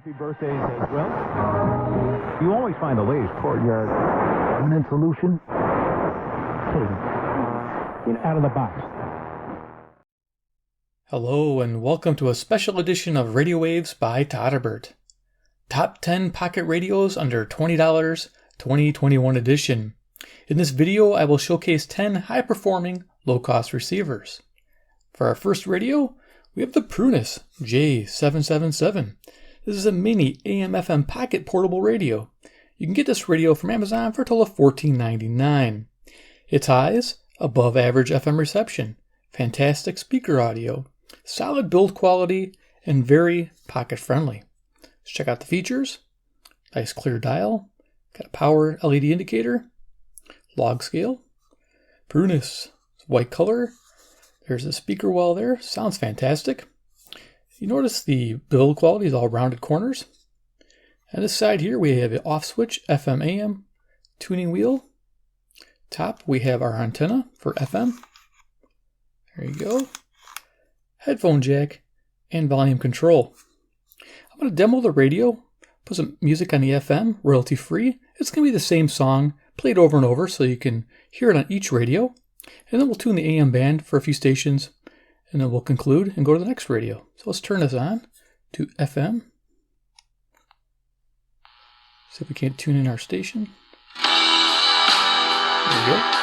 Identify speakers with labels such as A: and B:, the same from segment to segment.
A: Happy birthdays as well. You always find the latest courtyard permanent solution. Out of the box.
B: Hello and welcome to a special edition of Radio Waves by Todderbert. Top 10 pocket radios under $20 2021 edition. In this video I will showcase 10 high-performing, low-cost receivers. For our first radio, we have the Prunus J777. This is a mini AM/FM pocket portable radio. You can get this radio from Amazon for a total of $14.99. Its highs, above average FM reception, fantastic speaker audio, solid build quality, and very pocket friendly. Let's check out the features. Nice clear dial, got a power LED indicator, log scale, Prunus, white color. There's a speaker well there, sounds fantastic. You notice the build quality is all rounded corners. On this side here we have an off switch FM AM tuning wheel. Top we have our antenna for FM. There you go. Headphone jack and volume control. I'm going to demo the radio, put some music on the FM, royalty free. It's going to be the same song played over and over so you can hear it on each radio. And then we'll tune the AM band for a few stations. And then we'll conclude and go to the next radio. So let's turn this on to FM. See if we can't tune in our station. There we go.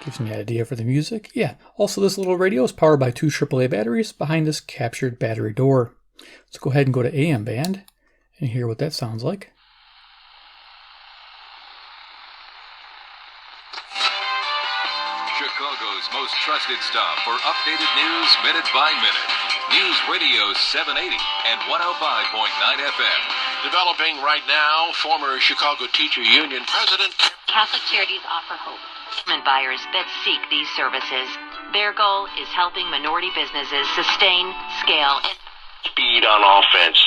B: Gives me an idea for the music. Yeah, also this little radio is powered by two AAA batteries behind this captured battery door. Let's go ahead and go to AM band and hear what that sounds like.
C: Chicago's most trusted stop for updated news minute by minute. News Radio 780 and 105.9 FM.
D: Developing right now, former Chicago Teacher Union President.
E: Catholic Charities offer hope. Buyers that seek these services. Their goal is helping minority businesses sustain, scale, and
D: Speed on offense.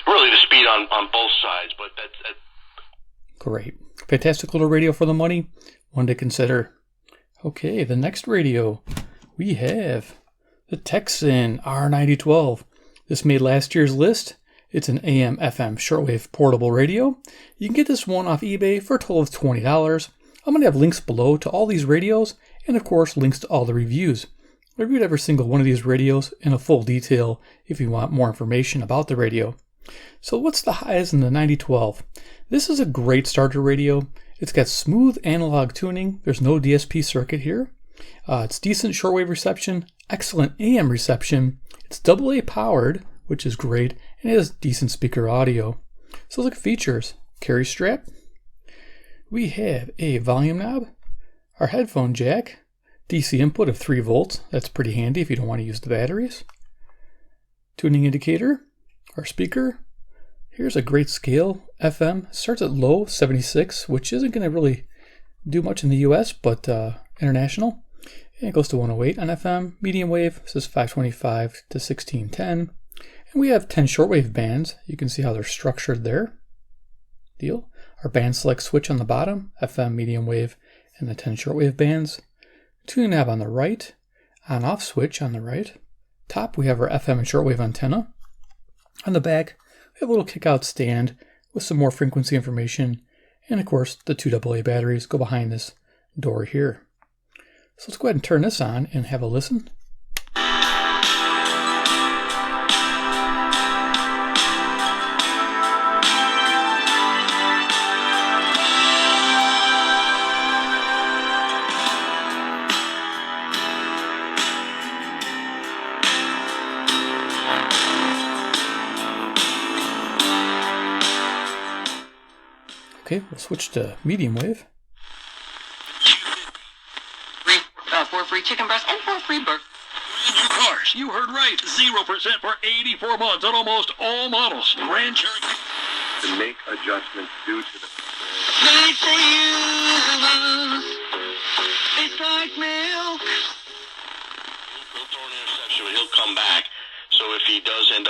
D: Really the speed on both sides, but that's...
B: Great. Fantastic little radio for the money. One to consider. Okay, the next radio we have the Texan R9012. This made last year's list. It's an AM/FM shortwave portable radio. You can get this one off eBay for a total of $20. I'm going to have links below to all these radios and of course links to all the reviews. I reviewed every single one of these radios in a full detail if you want more information about the radio. So what's the highs in the 9012? This is a great starter radio. It's got smooth analog tuning. There's no DSP circuit here. It's decent shortwave reception, excellent AM reception. It's AA powered, which is great, and it has decent speaker audio. So look at features. Carry strap. We have a volume knob, our headphone jack, DC input of 3 volts. That's pretty handy if you don't want to use the batteries. Tuning indicator, our speaker. Here's a great scale. FM starts at low, 76, which isn't going to really do much in the US, but international. And it goes to 108 on FM. Medium wave, this is 525 to 1610. And we have 10 shortwave bands. You can see how they're structured there. Deal. Our band select switch on the bottom, FM, medium wave, and the 10 shortwave bands. Tuning knob on the right, on-off switch on the right. Top, we have our FM and shortwave antenna. On the back, we have a little kick-out stand with some more frequency information. And of course, the two AA batteries go behind this door here. So let's go ahead and turn this on and have a listen. Okay, we'll switch to medium wave.
E: 4 free chicken breasts and 4 free burgers.
D: Cars, you heard right. 0% for 84 months on almost all models. Grand Cherokee.
F: To make adjustments due to the...
E: Nice for you. It's like milk.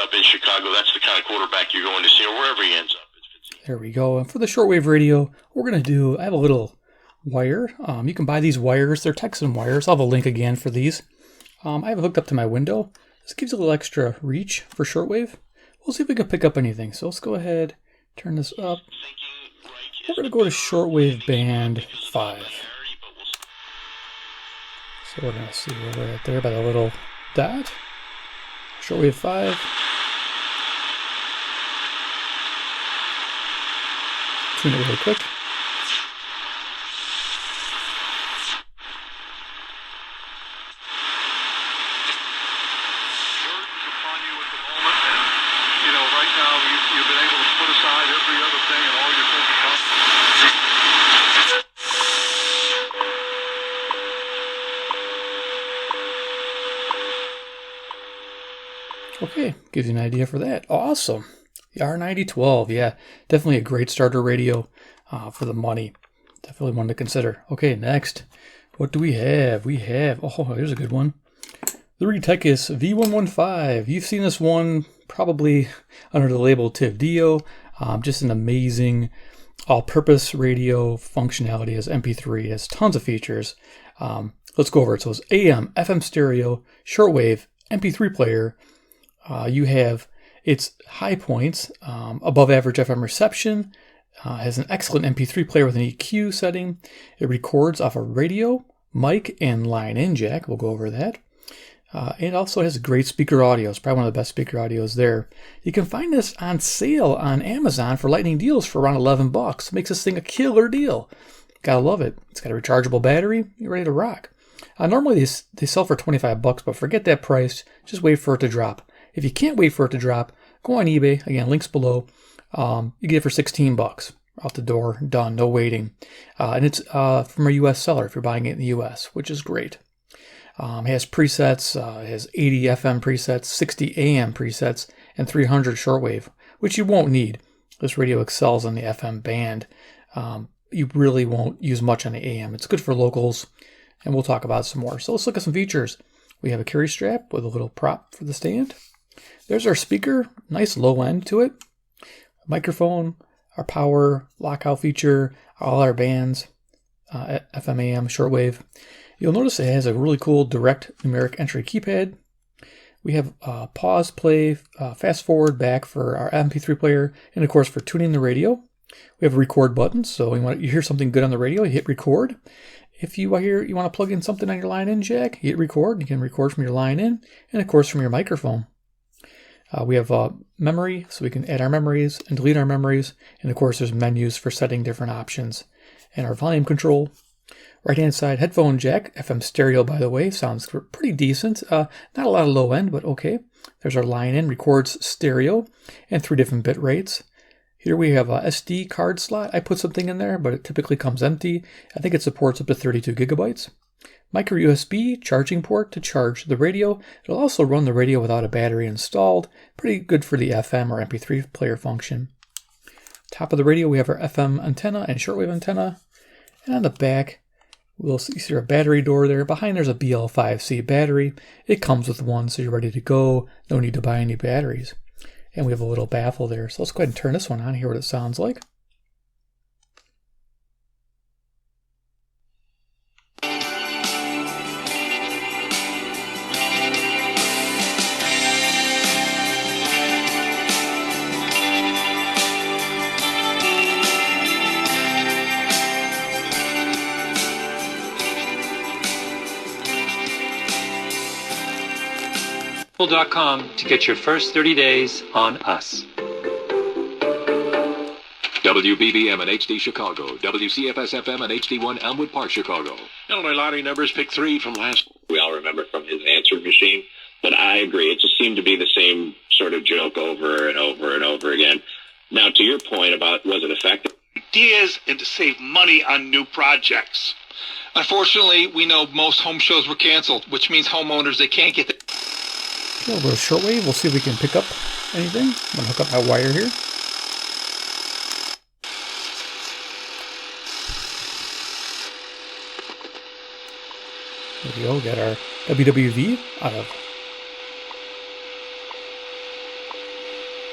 G: up in Chicago, that's the kind of quarterback you're going to see, or wherever he ends up.
B: There we go. And for the shortwave radio, we're going to do, I have a little wire. You can buy these wires. They're Texan wires. I'll have a link again for these. I have it hooked up to my window. This gives a little extra reach for shortwave. We'll see if we can pick up anything. So let's go ahead, turn this up. We're going to go to shortwave band 5. So we're going to see where we're at there by the little dot. Shortwave 5. Tune it really quick. Okay, gives you an idea for that. Awesome. The R9012, yeah, definitely a great starter radio for the money. Definitely one to consider. Okay, next, what do we have? We have, oh, here's a good one. The Techis V115. You've seen this one probably under the label Tifdo. Just an amazing all-purpose radio functionality as MP3. It has tons of features. Let's go over it. So it's AM, FM stereo, shortwave, MP3 player. You have its high points, above average FM reception, has an excellent MP3 player with an EQ setting. It records off a radio, mic, and line-in jack. We'll go over that. It also has great speaker audio. It's probably one of the best speaker audios there. You can find this on sale on Amazon for lightning deals for around $11. Makes this thing a killer deal. Gotta love it. It's got a rechargeable battery. You're ready to rock. Normally they sell for $25, but forget that price. Just wait for it to drop. If you can't wait for it to drop, go on eBay. Again, links below. You get it for $16. Out the door, done, no waiting. And it's from a U.S. seller if you're buying it in the U.S., which is great. It has presets, it has 80 FM presets, 60 AM presets, and 300 shortwave, which you won't need. This radio excels on the FM band. You really won't use much on the AM. It's good for locals, and we'll talk about some more. So let's look at some features. We have a carry strap with a little prop for the stand. There's our speaker, nice low end to it. Microphone, our power lockout feature, all our bands, FM, AM, shortwave. You'll notice it has a really cool direct numeric entry keypad. We have pause, play, fast forward, back for our MP3 player, and of course for tuning the radio. We have a record button, so you hear something good on the radio, you hit record. If you want to plug in something on your line-in jack, you hit record. You can record from your line-in, and of course from your microphone. We have memory, so we can add our memories and delete our memories. And of course, there's menus for setting different options. And our volume control. Right-hand side, headphone jack, FM stereo, by the way, sounds pretty decent. Not a lot of low end, but okay. There's our line-in, records stereo, and 3 different bit rates. Here we have a SD card slot. I put something in there, but it typically comes empty. I think it supports up to 32 gigabytes. Micro USB charging port to charge the radio. It'll also run the radio without a battery installed. Pretty good for the FM or MP3 player function. Top of the radio, we have our FM antenna and shortwave antenna. And on the back, we'll see our battery door there. Behind there's a BL5C battery. It comes with one, so you're ready to go. No need to buy any batteries. And we have a little baffle there. So let's go ahead and turn this one on, hear what it sounds like.
H: .com to get your first 30 days on us.
C: WBBM and HD Chicago, WCFS-FM and HD1 Elmwood Park, Chicago.
G: Illinois lottery numbers pick 3 from last.
F: We all remember from his answering machine. But I agree. It just seemed to be the same sort of joke over and over and over again. Now, to your point about was it effective?
D: Ideas and to save money on new projects. Unfortunately, we know most home shows were canceled, which means homeowners, they can't get the...
B: Okay, we'll go to shortwave. We'll see if we can pick up anything. I'm going to hook up my wire here. There we go. We got our WWV out of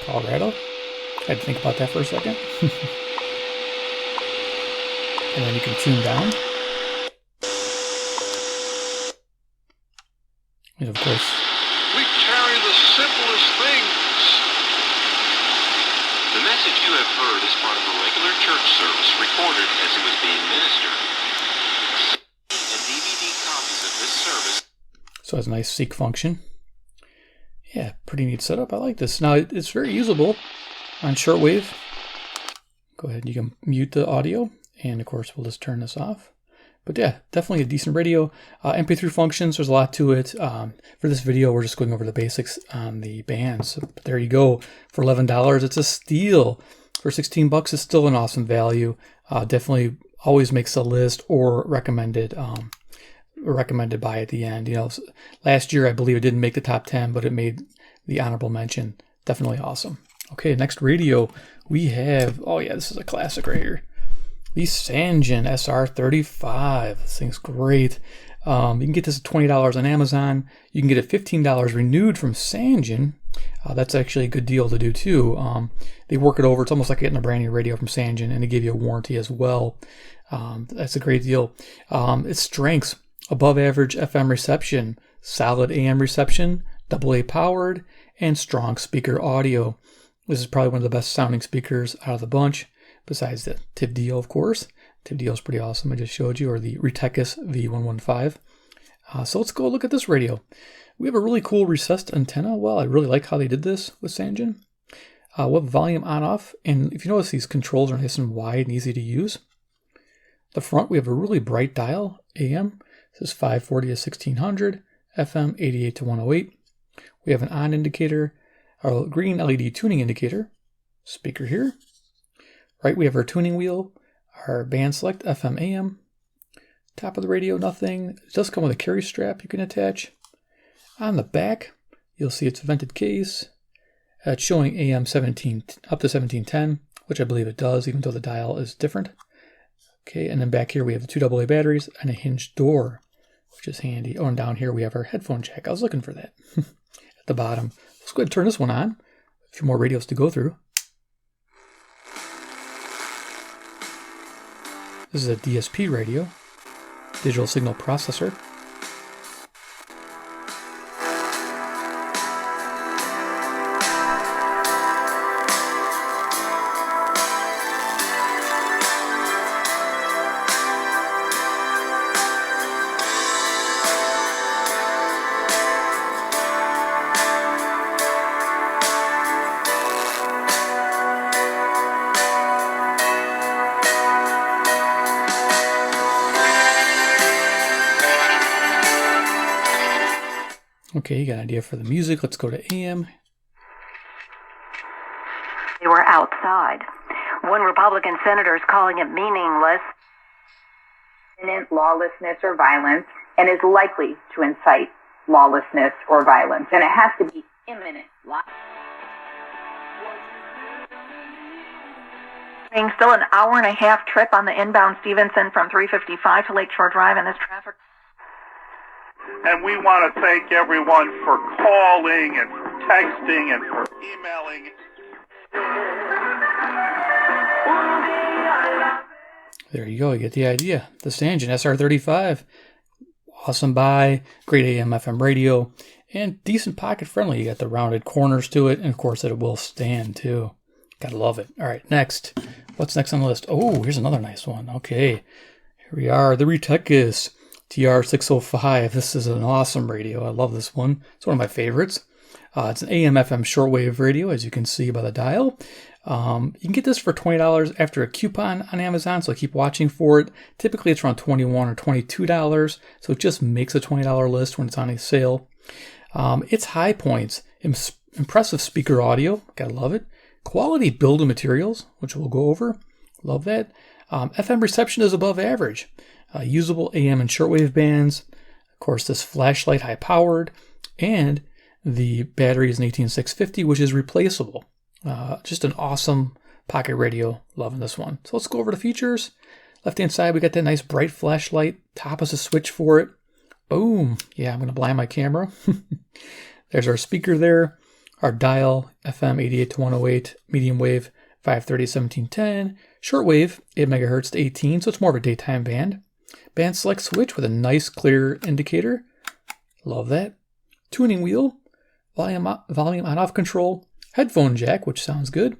B: Colorado. I had to think about that for a second. And then you can tune down. And of course,
G: We carry the simplest things. The message you have heard is part of a regular church service recorded as it was being ministered. And DVD copies of this service.
B: so it has a nice seek function. Yeah, pretty neat setup. I like this. Now, it's very usable on shortwave. Go ahead, you can mute the audio, and of course, we'll just turn this off. But yeah, definitely a decent radio. MP3 functions, there's a lot to it. For this video, we're just going over the basics on the bands. So there you go. For $11, it's a steal. For $16, it's still an awesome value. Definitely always makes the list or recommended by at the end. You know, last year I believe it didn't make the top 10, but it made the honorable mention. Definitely awesome. Okay, next radio we have. Oh yeah, this is a classic right here. The Sangen SR35. This thing's great. You can get this at $20 on Amazon. You can get it $15 renewed from Sangen. That's actually a good deal to do too. They work it over. It's almost like getting a brand new radio from Sangen, and they give you a warranty as well. That's a great deal. Its strengths: above average FM reception, solid AM reception, AA powered, and strong speaker audio. This is probably one of the best sounding speakers out of the bunch. Besides the Tifdo, of course. Tifdo is pretty awesome, I just showed you, or the Retech V111. So let's go look at this radio. We have a really cool recessed antenna. Well, I really like how they did this with Sangen. We'll have volume on off, and if you notice, these controls are nice and wide and easy to use. The front, we have a really bright dial, AM. This is 540 to 1600, FM 88 to 108. We have an on indicator, our green LED tuning indicator, speaker here. Right, we have our tuning wheel, our band select, FM, AM. Top of the radio, nothing. It does come with a carry strap you can attach. On the back, you'll see it's a vented case. It's showing AM 17 up to 1710, which I believe it does, even though the dial is different. Okay, and then back here we have the 2 AA batteries and a hinged door, which is handy. Oh, and down here we have our headphone jack. I was looking for that at the bottom. Let's go ahead and turn this one on. A few more radios to go through. This is a DSP radio, digital signal processor. Okay, you got an idea for the music. Let's go to AM.
I: They were outside. One Republican senator is calling it meaningless.
J: Imminent lawlessness or violence, and is likely to incite lawlessness or violence. And it has to be imminent.
I: Still an hour and a half trip on the inbound Stevenson from 355 to Lakeshore Drive in this traffic.
K: And we want to thank everyone for calling and for texting and for emailing.
B: There you go. You get the idea. The Sangen SR35. Awesome buy. Great AM FM radio. And decent pocket friendly. You got the rounded corners to it. And of course it will stand too. Gotta love it. All right, next. What's next on the list? Oh, here's another nice one. Okay. Here we are. The Retech TR605. This is an awesome radio. I love this one. It's one of my favorites. It's an AM FM shortwave radio, as you can see by the dial. You can get this for $20 after a coupon on Amazon, so keep watching for it. Typically, it's around $21 or $22, so it just makes a $20 list when it's on a sale. Its high points: impressive speaker audio. Gotta love it. Quality build of materials, which we'll go over. Love that. FM reception is above average. Usable AM and shortwave bands. Of course, this flashlight high powered, and the battery is an 18650, which is replaceable. Just an awesome pocket radio. Loving this one. So let's go over the features. Left hand side, we got that nice bright flashlight. Top is a switch for it. Boom. Yeah, I'm going to blind my camera. There's our speaker there. Our dial, FM 88 to 108, medium wave 530 to 1710, shortwave 8 megahertz to 18, so it's more of a daytime band. Band select switch with a nice clear indicator. Love that. Tuning wheel, volume on off control, headphone jack, which sounds good.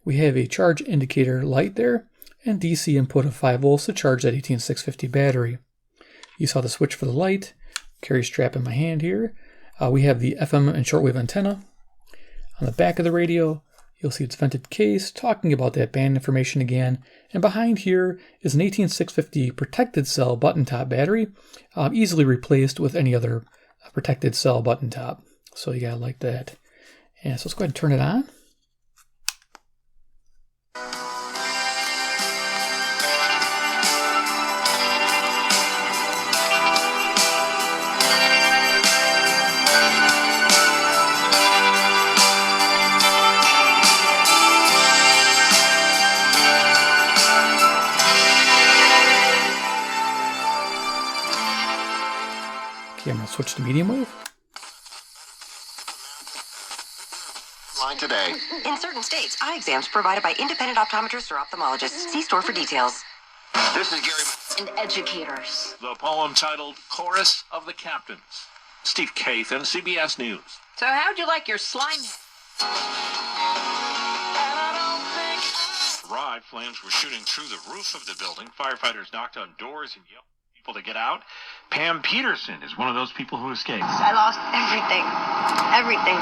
B: We have a charge indicator light there, and DC input of 5 volts to charge that 18650 battery. You saw the switch for the light, carry strap in my hand here. We have the FM and shortwave antenna. On the back of the radio, you'll see its vented case, talking about that band information again. And behind here is an 18650 protected cell button top battery, easily replaced with any other protected cell button top. So you gotta like that. And so let's go ahead and turn it on. Okay, I'm gonna switch to medium wave.
L: Line today. In certain states, eye exams provided by independent optometrists or ophthalmologists. See store for details.
M: This is Gary
N: and educators.
M: The poem titled Chorus of the Captains. Steve Kathan, CBS News.
N: So how'd you like your slime?
M: Arrived, flames were shooting through the roof of the building. Firefighters knocked on doors and yelled at people to get out. Pam Peterson is one of those people who escaped.
N: I lost everything. Everything.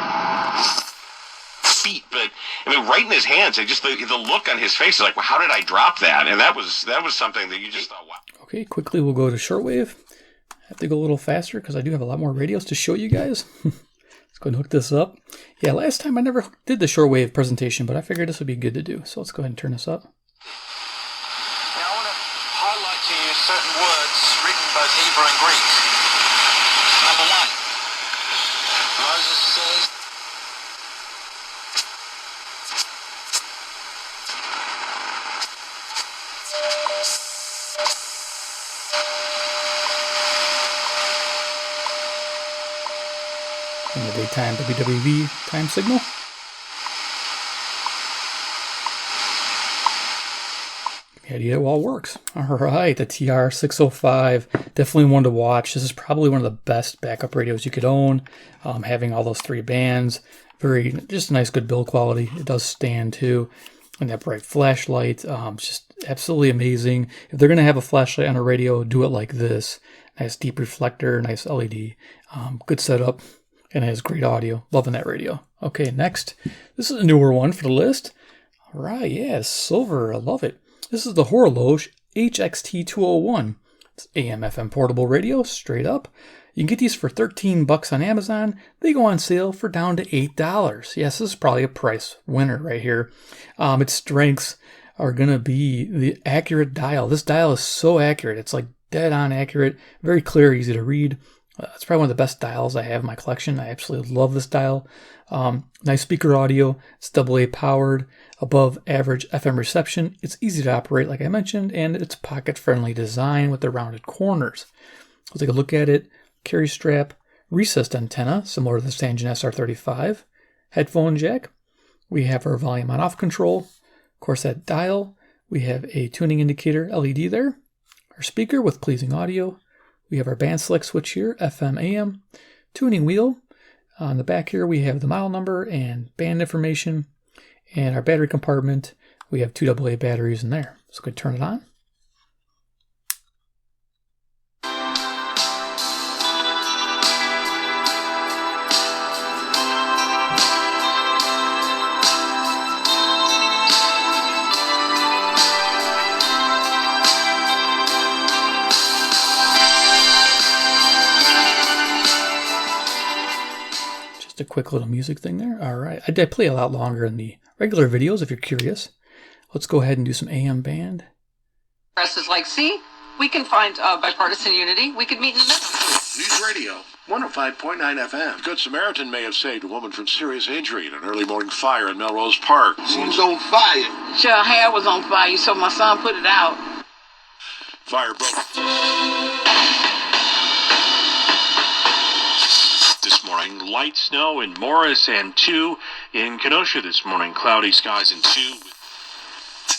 G: Feet, but I mean, right in his hands. Just the look on his face is like, well, how did I drop that? And that was something that you just thought, wow.
B: Okay, quickly we'll go to shortwave. I have to go a little faster because I do have a lot more radios to show you guys. Let's go and hook this up. Yeah, last time I never did the shortwave presentation, but I figured this would be good to do. So let's go ahead and turn this up.
O: Now I want to highlight to you certain words written both Hebrew and Greek. Number one, Moses says,
B: in the daytime WWV time signal. The idea it all works. All right, the TR-605, definitely one to watch. This is probably one of the best backup radios you could own. Having all those 3 bands, just nice, good build quality. It does stand too, and that bright flashlight, just absolutely amazing. If they're gonna have a flashlight on a radio, do it like this. Nice deep reflector, nice LED, good setup. And it has great audio. Loving that radio. Okay, next. This is a newer one for the list. All right, yeah, silver. I love it. This is the Horologe HXT201. It's AM/FM portable radio, straight up. You can get these for $13 on Amazon. They go on sale for down to $8. Yes, this is probably a price winner right here. Its strengths are going to be the accurate dial. This dial is so accurate. It's like dead on accurate, very clear, easy to read. It's probably one of the best dials I have in my collection. I absolutely love this dial. Nice speaker audio. It's AA powered, above average FM reception. It's easy to operate, like I mentioned, and it's pocket-friendly design with the rounded corners. We'll take a look at it. Carry strap, recessed antenna, similar to the Sangen SR35. Headphone jack. We have our volume on-off control. Of course, that dial. We have a tuning indicator LED there. Our speaker with pleasing audio. We have our band select switch here, FM, AM, tuning wheel. On the back here, we have the model number and band information. And our battery compartment, we have 2 AA batteries in there. So go ahead and turn it on. Just a quick little music thing there. All right. I did play a lot longer in the regular videos if you're curious. Let's go ahead and do some AM band.
P: Press is like, see, we can find bipartisan unity. We could meet in the middle.
Q: News Radio, 105.9 FM. Good Samaritan may have saved a woman from serious injury in an early morning fire in Melrose Park.
R: Seems on fire.
P: Sure, her hair was on fire, so my son put it out.
Q: Fire broke.
G: This morning,
M: thawing. Light snow in Morris and 2 in Kenosha this morning. Cloudy skies in 2.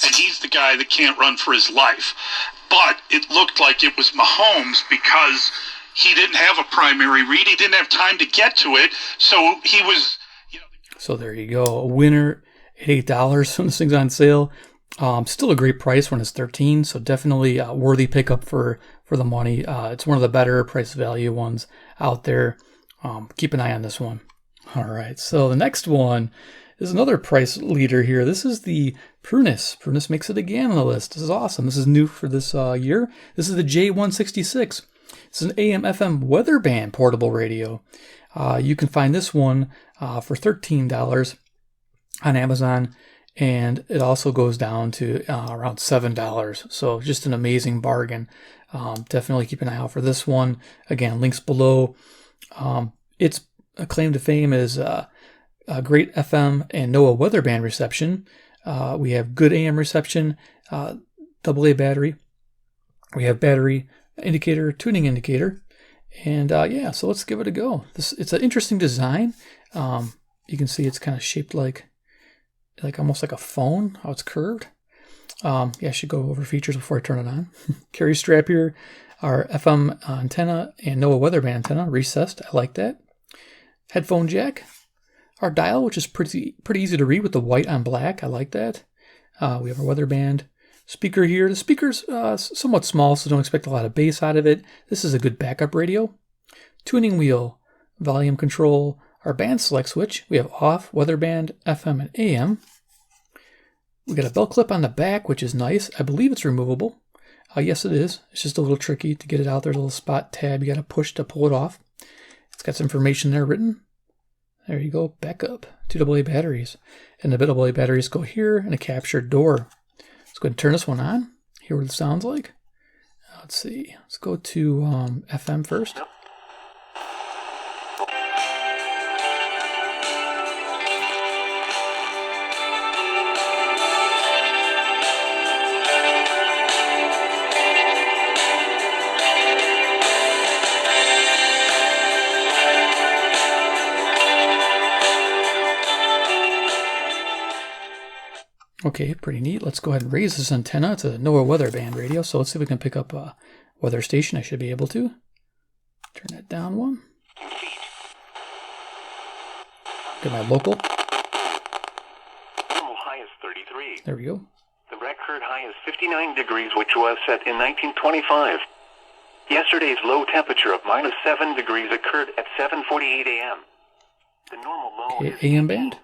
D: And he's the guy that can't run for his life. But it looked like it was Mahomes because he didn't have a primary read. He didn't have time to get to it. So he was...
B: So there you go. A winner at $8 when this thing's on sale. Still a great price when it's $13, so definitely a worthy pickup for the money. It's one of the better price value ones out there. Keep an eye on this one. All right, so the next one is another price leader here. This is the Prunus. Prunus makes it again on the list. This is awesome. This is new for this year. This is the J166. It's an AM/FM weather band portable radio. You can find this one for $13 on Amazon, and it also goes down to around $7. So just an amazing bargain. Definitely keep an eye out for this one. Again, links below. Its claim to fame is a great FM and NOAA weather band reception. We have good AM reception, AA battery. We have battery indicator, tuning indicator. And yeah, so let's give it a go. It's an interesting design. You can see it's kind of shaped like almost like a phone, how it's curved. Yeah, I should go over features before I turn it on. Carry strap here, our FM antenna and NOAA weather band antenna, recessed. I like that. Headphone jack. Our dial, which is pretty easy to read with the white on black. I like that. We have our weather band. Speaker here. The speaker's somewhat small, so don't expect a lot of bass out of it. This is a good backup radio. Tuning wheel, volume control, our band select switch. We have off, weather band, FM, and AM. We got a belt clip on the back, which is nice. I believe it's removable. Yes, it is. It's just a little tricky to get it out. There's a little spot tab you got to push to pull it off. It's got some information there written. There you go, backup. 2 AA batteries. And the AA batteries go here and a captured door. Let's go ahead and turn this one on. Hear what it sounds like. Let's see. Let's go to FM first. Okay, pretty neat. Let's go ahead and raise this antenna. It's a NOAA weather band radio, so let's see if we can pick up a weather station. I should be able to. Turn that down one. Get my local.
R: Normal high is 33.
B: There we go.
R: The record high is 59 degrees, which was set in 1925. Yesterday's low temperature of -7 degrees occurred at 7:48 a.m. The normal low is
B: AM band.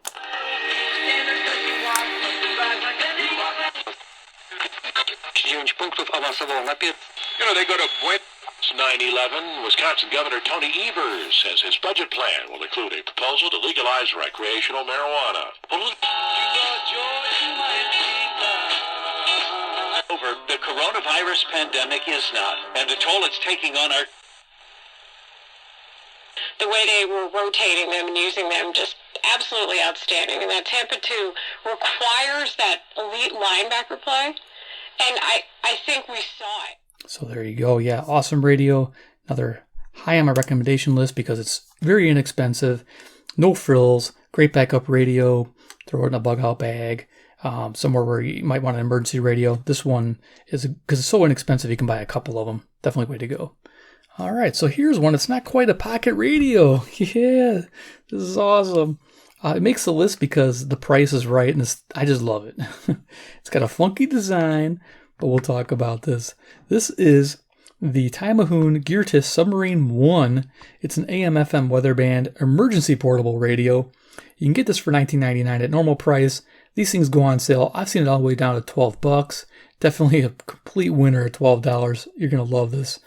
Q: They go to 9/11. Wisconsin Governor Tony Evers says his budget plan will include a proposal to legalize recreational marijuana.
O: Over the coronavirus pandemic is not, and the toll it's taking on our...
S: The way they were rotating them and using them, just absolutely outstanding. And that Tampa 2 requires that elite linebacker play, and I think we saw it.
B: So there you go. Yeah, awesome radio. Another high on my recommendation list because it's very inexpensive. No frills. Great backup radio. Throw it in a bug out bag. Somewhere where you might want an emergency radio. This one is, because it's so inexpensive, you can buy a couple of them. Definitely way to go. All right, so here's one. It's not quite a pocket radio. Yeah, this is awesome. It makes the list because the price is right, and I just love it. It's got a funky design, but we'll talk about this. This is the Hoon Geartis Submarine 1. It's an AM/FM weather band emergency portable radio. You can get this for $19.99 at normal price. These things go on sale. I've seen it all the way down to $12. Definitely a complete winner at $12. You're going to love this.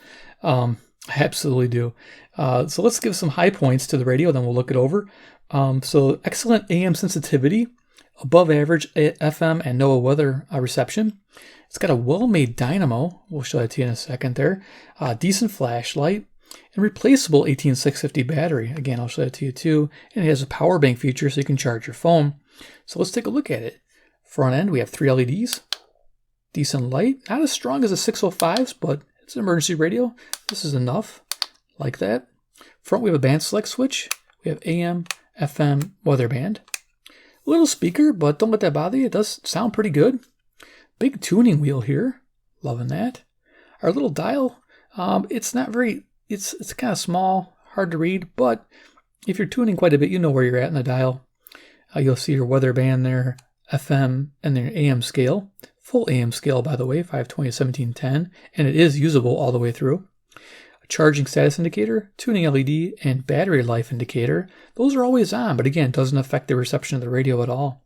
B: I absolutely do. So let's give some high points to the radio, then we'll look it over. So excellent AM sensitivity, above average FM and NOAA weather reception. It's got a well-made dynamo. We'll show that to you in a second there. Decent flashlight and replaceable 18650 battery. Again, I'll show that to you too. And it has a power bank feature so you can charge your phone. So let's take a look at it. Front end, we have 3 LEDs. Decent light. Not as strong as the 605s, but it's an emergency radio. This is enough. Like that. Front, we have a band select switch. We have AM, FM, weather band. A little speaker, but don't let that bother you. It does sound pretty good. Big tuning wheel here. Loving that. Our little dial, it's not very, it's kind of small, hard to read, but if you're tuning quite a bit, you know where you're at in the dial. You'll see your weather band there, FM, and then your AM scale. Full AM scale, by the way, 520 1710, and it is usable all the way through. A charging status indicator, tuning LED, and battery life indicator. Those are always on, but again, doesn't affect the reception of the radio at all.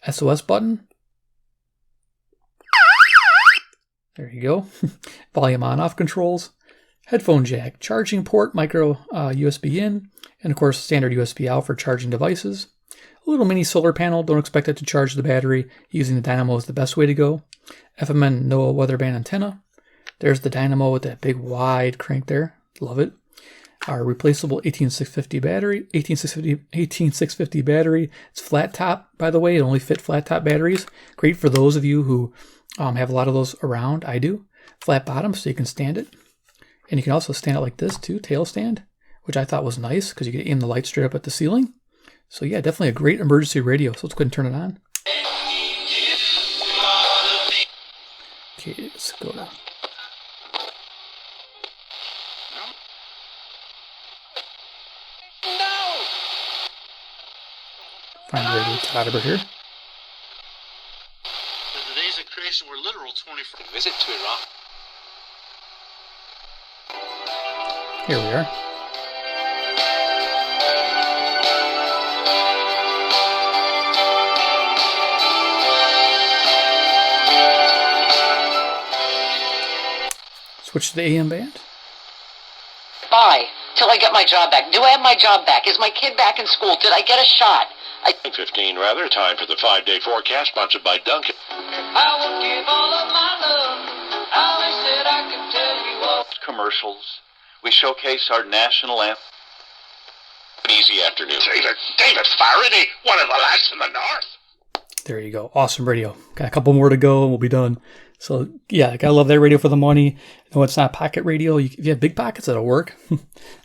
B: SOS button. There you go. Volume on-off controls. Headphone jack, charging port, micro USB in, and of course standard USB out for charging devices. A little mini solar panel, don't expect it to charge the battery. Using the dynamo is the best way to go. FMN NOAA weather band antenna. There's the dynamo with that big wide crank there. Love it. Our replaceable 18650 battery. 18650 battery. It's flat top, by the way. It only fit flat top batteries. Great for those of you who have a lot of those around. I do. Flat bottom so you can stand it. And you can also stand it like this too, tail stand, which I thought was nice because you can aim the light straight up at the ceiling. So yeah, definitely a great emergency radio. So let's go ahead and turn it on. Okay, let's go to... Find the radio Todderbert here.
O: The days of creation were literal 24. Visit to Iraq.
B: Here we are. Switch to the AM band.
L: Bye. Till I get my job back. Do I have my job back? Is my kid back in school? Did I get a shot?
Q: 15 rather. Time for the 5-day forecast sponsored by Duncan.
O: I will give all of my love. I wish that I could tell you all.
G: Commercials. We showcase our national anthem.
Q: An easy afternoon. David Faraday, one of the lads from the north.
B: There you go. Awesome radio. Got a couple more to go and we'll be done. So yeah, gotta love that radio for the money. No, it's not pocket radio. If you have big pockets, that'll work.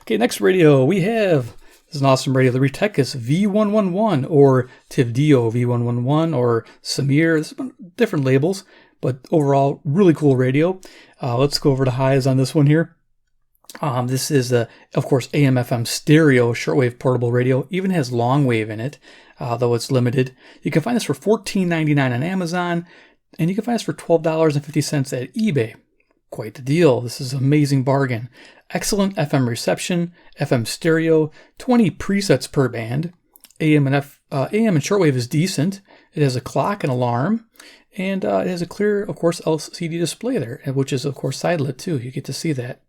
B: Okay, next radio we have, this is an awesome radio, the Retech V111 or Tifdo V111 or Samir. There's different labels, but overall, really cool radio. Let's go over to highs on this one here. This is, of course, AM/FM stereo shortwave portable radio. Even has long wave in it, though it's limited. You can find this for $14.99 on Amazon. And you can find this for $12.50 at eBay. Quite the deal. This is an amazing bargain. Excellent FM reception, FM stereo, 20 presets per band. AM and shortwave is decent. It has a clock and alarm. And it has a clear, of course, LCD display there, which is, of course, side lit too. You get to see that.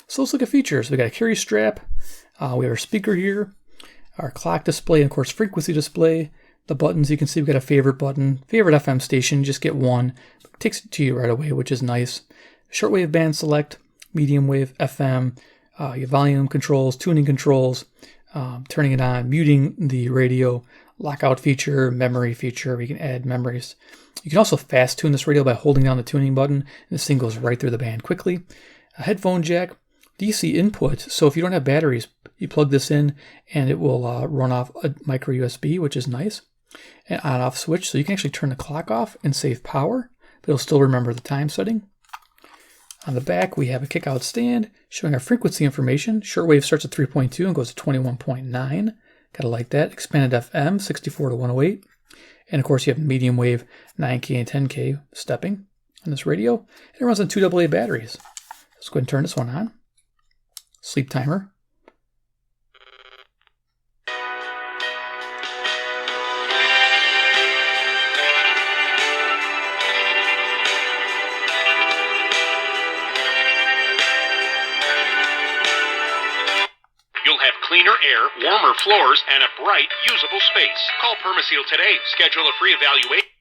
B: So let's look at features. We got a carry strap. We have our speaker here. Our clock display, and of course, frequency display. The buttons, you can see we've got a favorite button, favorite FM station, just get one. It takes it to you right away, which is nice. Shortwave band select, medium wave, FM, your volume controls, tuning controls, turning it on, muting the radio, lockout feature, memory feature, we can add memories. You can also fast tune this radio by holding down the tuning button, and this thing goes right through the band quickly. A headphone jack, DC input, so if you don't have batteries, you plug this in and it will run off a micro USB, which is nice. An on-off switch, so you can actually turn the clock off and save power, but it'll still remember the time setting. On the back, we have a kick-out stand showing our frequency information. Shortwave starts at 3.2 and goes to 21.9. Gotta like that. Expanded FM, 64 to 108. And of course, you have medium wave, 9K and 10K stepping on this radio. And it runs on 2 AA batteries. Let's go ahead and turn this one on. Sleep timer.
Q: Cleaner air, warmer floors, and a bright, usable space. Call Permaseal today. Schedule a free evaluation.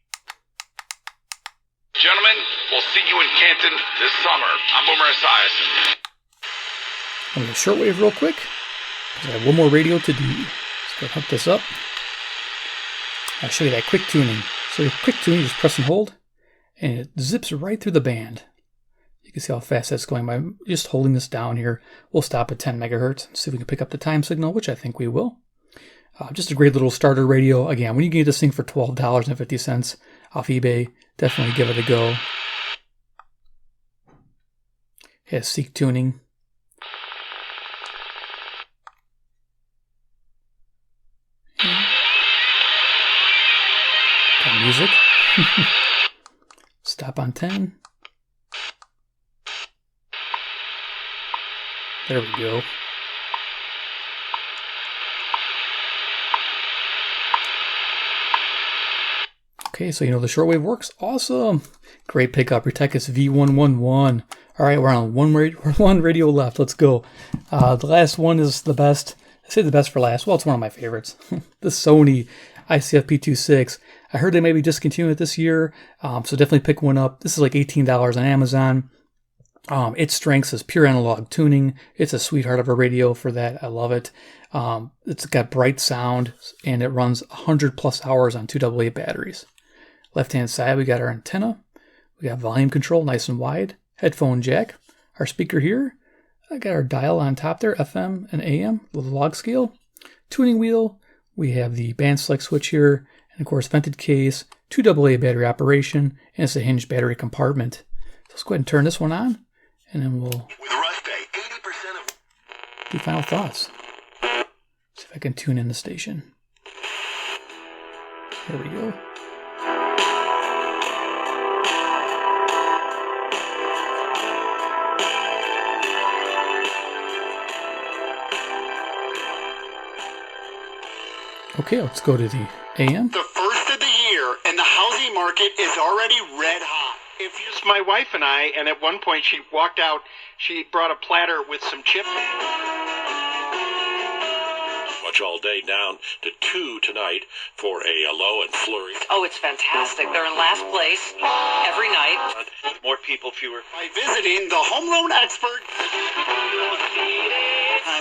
T: Gentlemen, we'll see you in Canton this summer. I'm Boomer Esiason.
B: I'm going to shortwave real quick, because I have one more radio to do. Let's go hook this up. I'll show you that quick tuning. So your quick tuning, you just press and hold, and it zips right through the band. You can see how fast that's going by just holding this down here. We'll stop at 10 megahertz and see if we can pick up the time signal, which I think we will. Just a great little starter radio. Again, when you get this thing for $12.50 off eBay, definitely give it a go. Has Seek tuning. Got music. Stop on 10. There we go. Okay, so you know the shortwave works. Awesome. Great pickup. Techis V111. All right, we're on one radio left. Let's go. The last one is the best. I say the best for last. Well, it's one of my favorites. The Sony ICF P26. I heard they may be discontinuing it this year, so definitely pick one up. This is like $18 on Amazon. Its strengths is pure analog tuning. It's a sweetheart of a radio for that. I love it. It's got bright sound, and it runs 100 plus hours on 2 AA batteries. Left hand side, we got our antenna. We got volume control, nice and wide. Headphone jack. Our speaker here. I got our dial on top there, FM and AM with a log scale. Tuning wheel. We have the band select switch here, and of course vented case, 2 AA battery operation, and it's a hinged battery compartment. So let's go ahead and turn this one on, and then we'll do final thoughts. See if I can tune in the station. There we go. Okay, let's go to the AM.
O: The first of the year, and the housing market is already red hot. If you, my wife and I, and at one point she walked out, she brought a platter with some chips.
Q: Much all day, down to 2 tonight for a low and flurry.
P: Oh, it's fantastic. They're in last place every night.
O: More people, fewer. By visiting the home loan expert.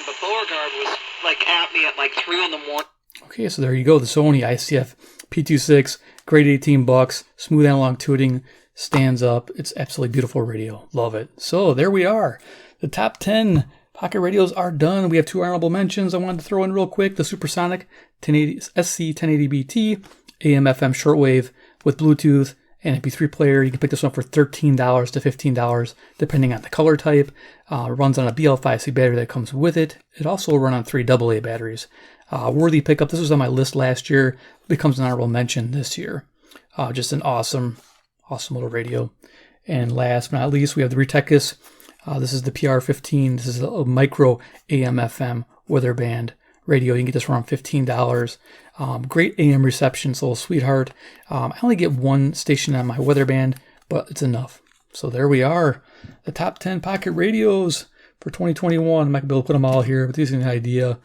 O: But Beauregard was like at me at like 3 in the morning.
B: Okay, so there you go. The Sony ICF P26, great $18, smooth analog tuning, stands up. It's absolutely beautiful radio. Love it. So there we are. The top 10 pocket radios are done. We have 2 honorable mentions I wanted to throw in real quick. The Supersonic SC1080BT, AM/FM shortwave with Bluetooth and MP3 player. You can pick this one for $13 to $15, depending on the color type. Runs on a BL5C battery that comes with it. It also will run on 3 AA batteries. Worthy pickup. This was on my list last year. Becomes an honorable mention this year. Just an awesome little radio. And last but not least, we have the Retechis. This is the PR15. This is a micro AM/FM weather band radio. You can get this for around $15. Great AM reception. It's a little sweetheart. I only get one station on my weather band, but it's enough. So there we are. The top 10 pocket radios for 2021. I'm not going to be able to put them all here, but these are an idea.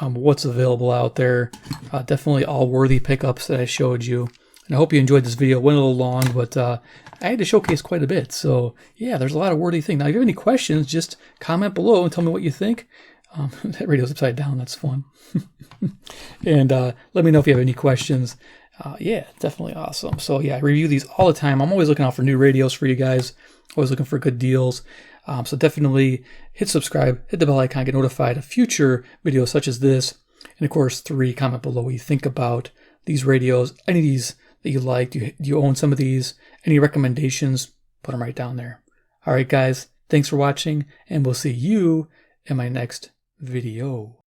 B: What's available out there. Definitely all worthy pickups that I showed you. And I hope you enjoyed this video. It went a little long, but I had to showcase quite a bit. So yeah, there's a lot of worthy things. Now, if you have any questions, just comment below and tell me what you think. That radio's upside down. That's fun. And let me know if you have any questions. Yeah, definitely awesome. So yeah, I review these all the time. I'm always looking out for new radios for you guys. Always looking for good deals. So definitely hit subscribe, hit the bell icon, get notified of future videos such as this. And of course, 3, comment below what you think about these radios. Any of these that you like, do you own some of these? Any recommendations? Put them right down there. All right, guys, thanks for watching, and we'll see you in my next video.